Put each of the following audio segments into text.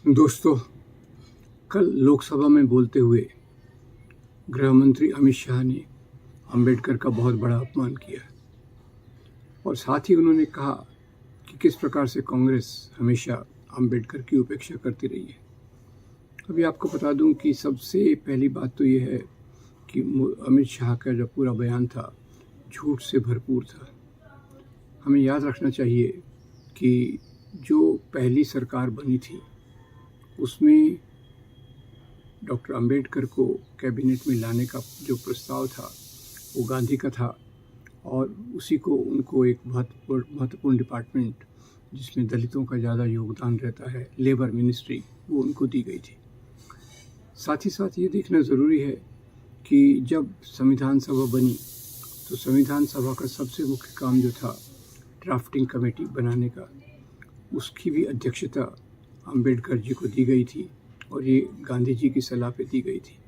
दोस्तों, कल लोकसभा में बोलते हुए गृह मंत्री अमित शाह ने अंबेडकर का बहुत बड़ा अपमान किया और साथ ही उन्होंने कहा कि किस प्रकार से कांग्रेस हमेशा अंबेडकर की उपेक्षा करती रही है। अभी आपको बता दूं कि सबसे पहली बात तो ये है कि अमित शाह का जो पूरा बयान था झूठ से भरपूर था। हमें याद रखना चाहिए कि जो पहली सरकार बनी थी उसमें डॉक्टर अंबेडकर को कैबिनेट में लाने का जो प्रस्ताव था वो गांधी का था और उसी को उनको एक महत्वपूर्ण डिपार्टमेंट जिसमें दलितों का ज़्यादा योगदान रहता है, लेबर मिनिस्ट्री, वो उनको दी गई थी। साथ ही साथ ये देखना ज़रूरी है कि जब संविधान सभा बनी तो संविधान सभा का सबसे मुख्य काम जो था ड्राफ्टिंग कमेटी बनाने का, उसकी भी अध्यक्षता अंबेडकर जी को दी गई थी और ये गांधी जी की सलाह पे दी गई थी।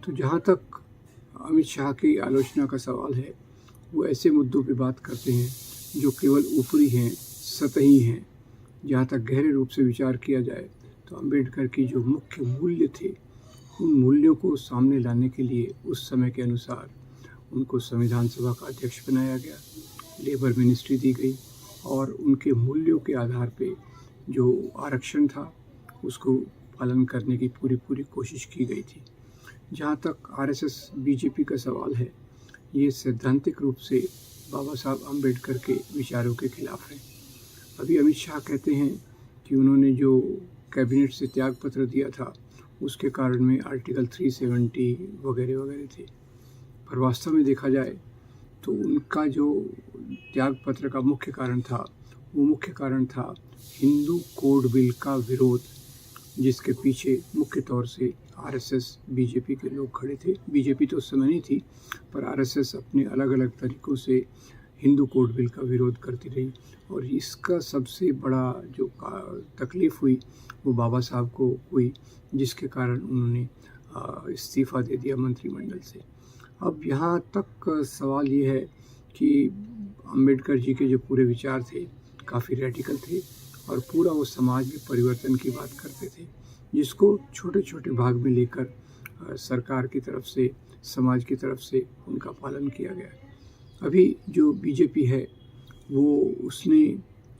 तो जहाँ तक अमित शाह की आलोचना का सवाल है, वो ऐसे मुद्दों पे बात करते हैं जो केवल ऊपरी हैं, सतही हैं। जहाँ तक गहरे रूप से विचार किया जाए तो अंबेडकर की जो मुख्य मूल्य थे, उन मूल्यों को सामने लाने के लिए उस समय के अनुसार उनको संविधान सभा का अध्यक्ष बनाया गया, लेबर मिनिस्ट्री दी गई और उनके मूल्यों के आधार पे जो आरक्षण था उसको पालन करने की पूरी कोशिश की गई थी। जहाँ तक आरएसएस बीजेपी का सवाल है, ये सैद्धांतिक रूप से बाबा साहब अंबेडकर के विचारों के खिलाफ है। अभी अमित शाह कहते हैं कि उन्होंने जो कैबिनेट से त्याग पत्र दिया था उसके कारण में आर्टिकल 370 वगैरह वगैरह थे, पर वास्तव में देखा जाए तो उनका जो त्याग पत्र का मुख्य कारण था वो मुख्य कारण था हिंदू कोड बिल का विरोध, जिसके पीछे मुख्य तौर से आरएसएस बीजेपी के लोग खड़े थे। बीजेपी तो उस समय नहीं थी, पर आरएसएस अपने अलग अलग तरीक़ों से हिंदू कोड बिल का विरोध करती रही और इसका सबसे बड़ा जो तकलीफ़ हुई वो बाबा साहब को हुई, जिसके कारण उन्होंने इस्तीफ़ा दे दिया मंत्रिमंडल से। अब यहाँ तक सवाल ये है कि अंबेडकर जी के जो पूरे विचार थे काफ़ी रेडिकल थे और पूरा वो समाज में परिवर्तन की बात करते थे, जिसको छोटे छोटे भाग में लेकर सरकार की तरफ से, समाज की तरफ से उनका पालन किया गया। अभी जो बीजेपी है वो उसने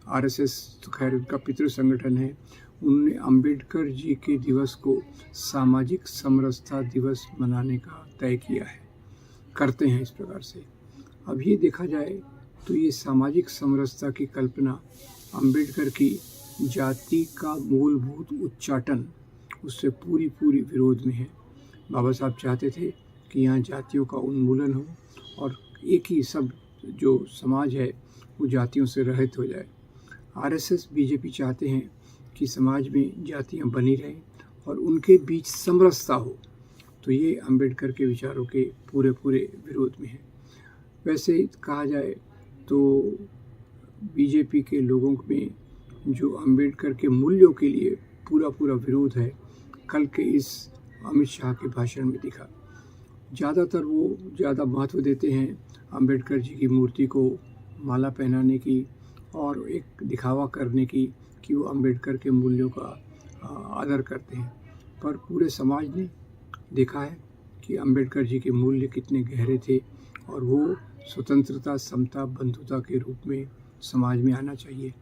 आरएसएस तो खैर उनका पितृ संगठन है, उन्होंने अंबेडकर जी के दिवस को सामाजिक समरसता दिवस मनाने का तय किया है, करते हैं इस प्रकार से। अब ये देखा जाए तो ये सामाजिक समरसता की कल्पना अंबेडकर की जाति का मूलभूत उच्चाटन उससे पूरी विरोध में है। बाबा साहब चाहते थे कि यहाँ जातियों का उन्मूलन हो और एक ही सब जो समाज है वो जातियों से रहित हो जाए। आरएसएस बीजेपी चाहते हैं कि समाज में जातियाँ बनी रहें और उनके बीच समरसता हो, तो ये अंबेडकर के विचारों के पूरे विरोध में है। वैसे कहा जाए तो बीजेपी के लोगों में जो अंबेडकर के मूल्यों के लिए पूरा विरोध है, कल के इस अमित शाह के भाषण में दिखा। ज़्यादातर वो ज़्यादा महत्व देते हैं अंबेडकर जी की मूर्ति को माला पहनाने की और एक दिखावा करने की कि वो अंबेडकर के मूल्यों का आदर करते हैं, पर पूरे समाज ने देखा है कि अंबेडकर जी के मूल्य कितने गहरे थे और वो स्वतंत्रता, समता, बंधुता के रूप में समाज में आना चाहिए।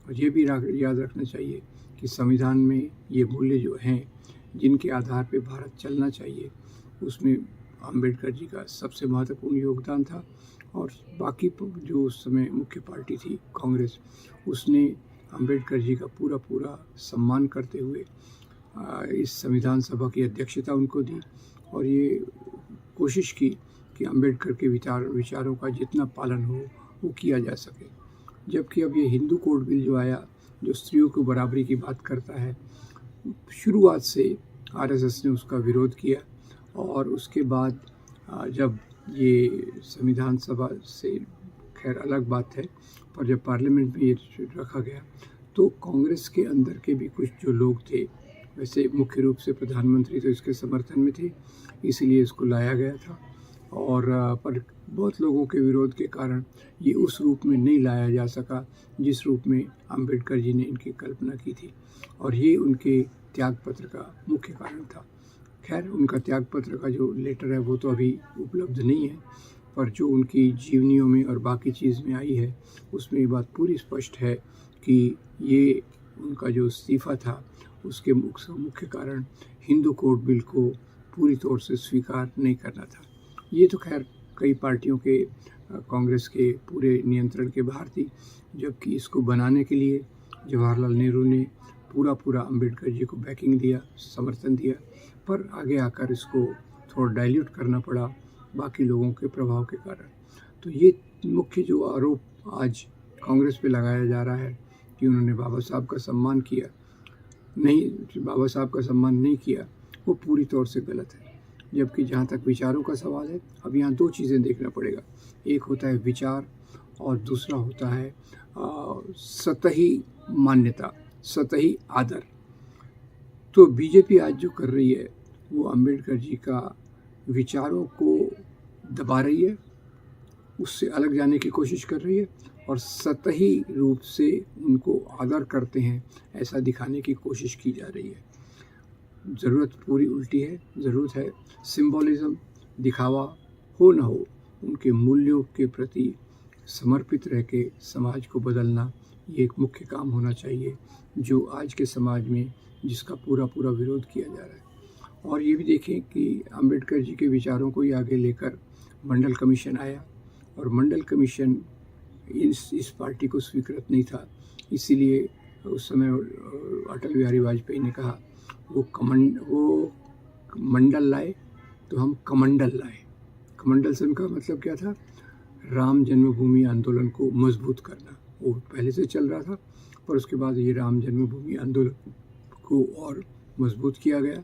और ये भी याद रखना चाहिए कि संविधान में ये मूल्य जो हैं जिनके आधार पे भारत चलना चाहिए, उसमें अंबेडकर जी का सबसे महत्वपूर्ण योगदान था और बाकी जो उस समय मुख्य पार्टी थी कांग्रेस, उसने अंबेडकर जी का पूरा सम्मान करते हुए इस संविधान सभा की अध्यक्षता उनको दी और ये कोशिश की कि अंबेडकर के विचारों का जितना पालन हो वो किया जा सके। जबकि अब ये हिंदू कोड बिल जो आया, जो स्त्रियों की बराबरी की बात करता है, शुरुआत से आरएसएस ने उसका विरोध किया और उसके बाद जब ये संविधान सभा से खैर अलग बात है, पर जब पार्लियामेंट में ये रखा गया तो कांग्रेस के अंदर के भी कुछ जो लोग थे, वैसे मुख्य रूप से प्रधानमंत्री तो इसके समर्थन में थे, इसलिए इसको लाया गया था। और पर बहुत लोगों के विरोध के कारण ये उस रूप में नहीं लाया जा सका जिस रूप में अंबेडकर जी ने इनकी कल्पना की थी, और ये उनके त्याग पत्र का मुख्य कारण था। खैर, उनका त्याग पत्र का जो लेटर है वो तो अभी उपलब्ध नहीं है, पर जो उनकी जीवनियों में और बाकी चीज़ में आई है उसमें ये बात पूरी स्पष्ट है कि ये उनका जो इस्तीफ़ा था उसके मुख्य कारण हिंदू कोड बिल को पूरी तौर से स्वीकार नहीं करना था। ये तो खैर कई पार्टियों के कांग्रेस के पूरे नियंत्रण के बाहर थी, जबकि इसको बनाने के लिए जवाहरलाल नेहरू ने पूरा अंबेडकर जी को बैकिंग दिया, समर्थन दिया, पर आगे आकर इसको थोड़ा डाइल्यूट करना पड़ा बाकी लोगों के प्रभाव के कारण। तो ये मुख्य जो आरोप आज कांग्रेस पे लगाया जा रहा है कि उन्होंने बाबा साहब का सम्मान किया, बाबा साहब का सम्मान नहीं किया, वो पूरी तौर से गलत है। जबकि जहाँ तक विचारों का सवाल है, अब यहाँ दो चीज़ें देखना पड़ेगा। एक होता है विचार और दूसरा होता है सतही मान्यता, सतही आदर। तो बीजेपी आज जो कर रही है वो अंबेडकर जी का विचारों को दबा रही है, उससे अलग जाने की कोशिश कर रही है और सतही रूप से उनको आदर करते हैं ऐसा दिखाने की कोशिश की जा रही है। ज़रूरत पूरी उल्टी है। ज़रूरत है सिंबॉलिज़्म, दिखावा हो ना हो, उनके मूल्यों के प्रति समर्पित रह के समाज को बदलना ये एक मुख्य काम होना चाहिए, जो आज के समाज में जिसका पूरा विरोध किया जा रहा है। और ये भी देखें कि अंबेडकर जी के विचारों को ही आगे लेकर मंडल कमीशन आया, और मंडल कमीशन इस पार्टी को स्वीकृत नहीं था। इसीलिए उस समय अटल बिहारी वाजपेयी ने कहा वो मंडल लाए तो हम कमंडल लाए। कमंडल से उनका मतलब क्या था? राम जन्मभूमि आंदोलन को मजबूत करना। वो पहले से चल रहा था, पर उसके बाद ये राम जन्मभूमि आंदोलन को और मजबूत किया गया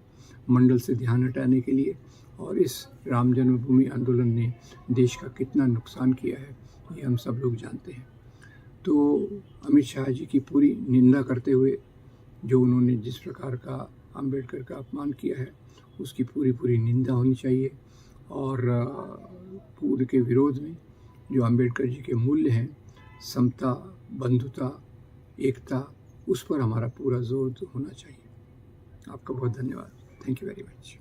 मंडल से ध्यान हटाने के लिए। और इस राम जन्मभूमि आंदोलन ने देश का कितना नुकसान किया है ये हम सब लोग जानते हैं। तो अमित शाह जी की पूरी निंदा करते हुए जो उन्होंने जिस प्रकार का अंबेडकर का अपमान किया है उसकी पूरी निंदा होनी चाहिए। और पूरे के विरोध में जो अंबेडकर जी के मूल्य हैं, समता, बंधुता, एकता, उस पर हमारा पूरा जोर होना चाहिए। आपका बहुत धन्यवाद। Thank you very much.